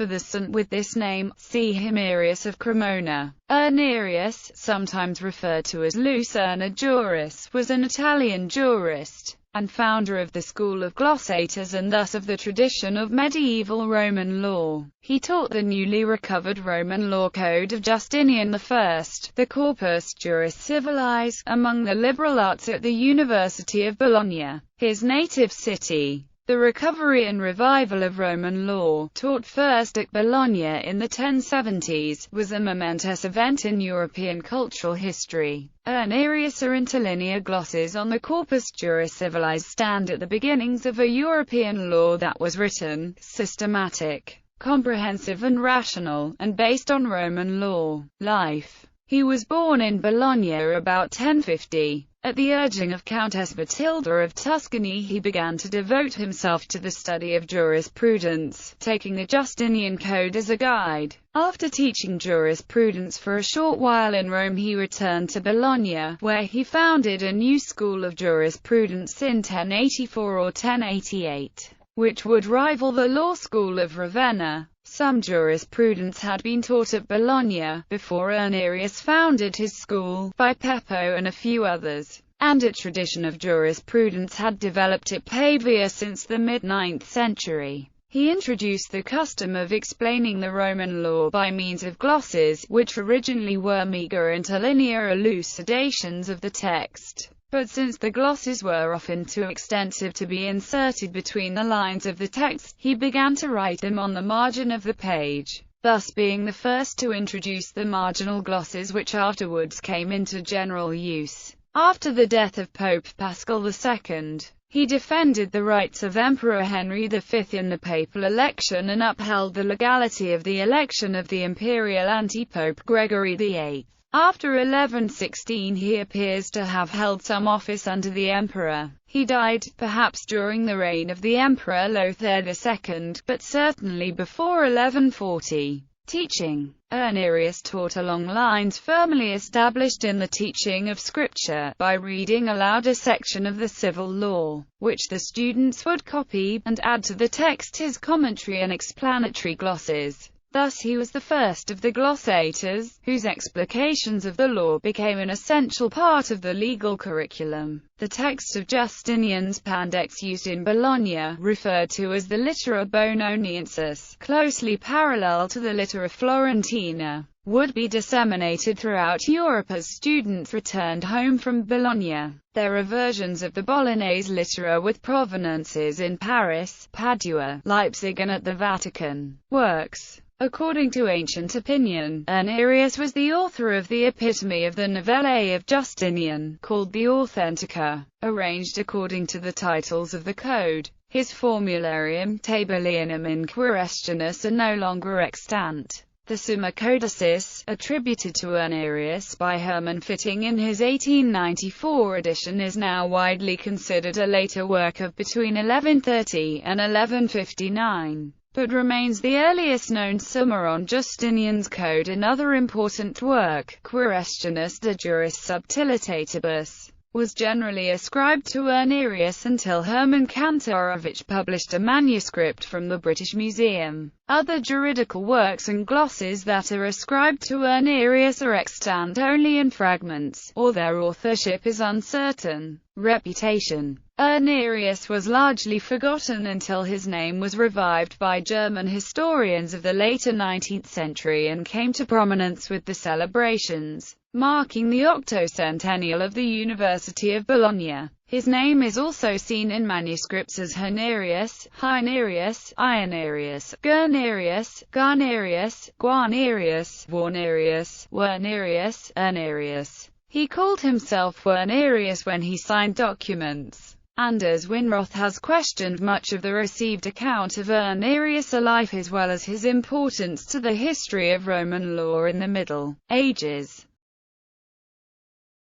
for the sun with this name. See Irnerius of Cremona. Irnerius, sometimes referred to as Lucerna Juris, was an Italian jurist and founder of the school of glossators and thus of the tradition of medieval Roman law. He taught the newly recovered Roman law code of Justinian I, the Corpus Juris Civilis, among the liberal arts at the University of Bologna, his native city. The recovery and revival of Roman law, taught first at Bologna in the 1070s, was a momentous event in European cultural history. Irnerius or interlinear glosses on the Corpus Juris Civilis stand at the beginnings of a European law that was written, systematic, comprehensive and rational, and based on Roman law. Life. He was born in Bologna about 1050. At the urging of Countess Matilda of Tuscany, he began to devote himself to the study of jurisprudence, taking the Justinian Code as a guide. After teaching jurisprudence for a short while in Rome, he returned to Bologna, where he founded a new school of jurisprudence in 1084 or 1088, which would rival the law school of Ravenna. Some jurisprudence had been taught at Bologna, before Irnerius founded his school, by Peppo and a few others, and a tradition of jurisprudence had developed at Pavia since the mid-9th century. He introduced the custom of explaining the Roman law by means of glosses, which originally were meager interlinear elucidations of the text. But since the glosses were often too extensive to be inserted between the lines of the text, he began to write them on the margin of the page, thus being the first to introduce the marginal glosses which afterwards came into general use. After the death of Pope Paschal II, he defended the rights of Emperor Henry V in the papal election and upheld the legality of the election of the imperial anti-pope Gregory VIII. After 1116 he appears to have held some office under the emperor. He died, perhaps during the reign of the Emperor Lothair II, but certainly before 1140. Teaching. Irnerius taught along lines firmly established in the teaching of Scripture, by reading aloud a section of the civil law, which the students would copy, and add to the text his commentary and explanatory glosses. Thus he was the first of the glossators, whose explications of the law became an essential part of the legal curriculum. The text of Justinian's Pandex used in Bologna, referred to as the Littera Bononiensis, closely parallel to the Littera Florentina, would be disseminated throughout Europe as students returned home from Bologna. There are versions of the Bolognese Littera with provenances in Paris, Padua, Leipzig and at the Vatican. Works. According to ancient opinion, Irnerius was the author of the epitome of the Novellae of Justinian, called the Authentica, arranged according to the titles of the code. His Formularium Tabellianum in Quaestionis are no longer extant. The Summa Codicis, attributed to Irnerius by Hermann Fitting in his 1894 edition, is now widely considered a later work of between 1130 and 1159. But remains the earliest known Summa on Justinian's code. Another important work, Quaestionis de Juris Subtilitatibus, was generally ascribed to Irnerius until Hermann Kantorowicz published a manuscript from the British Museum. Other juridical works and glosses that are ascribed to Irnerius are extant only in fragments, or their authorship is uncertain. Reputation. Irnerius was largely forgotten until his name was revived by German historians of the later 19th century and came to prominence with the celebrations marking the octocentennial of the University of Bologna. His name is also seen in manuscripts as Irnerius, Hynerius, Irnerius, Gernerius, Garnerius, Guarnerius, Warnerius, Wernerius, Irnerius. He called himself Wernerius when he signed documents. Anders Winroth has questioned much of the received account of Irnerius' life as well as his importance to the history of Roman law in the Middle Ages.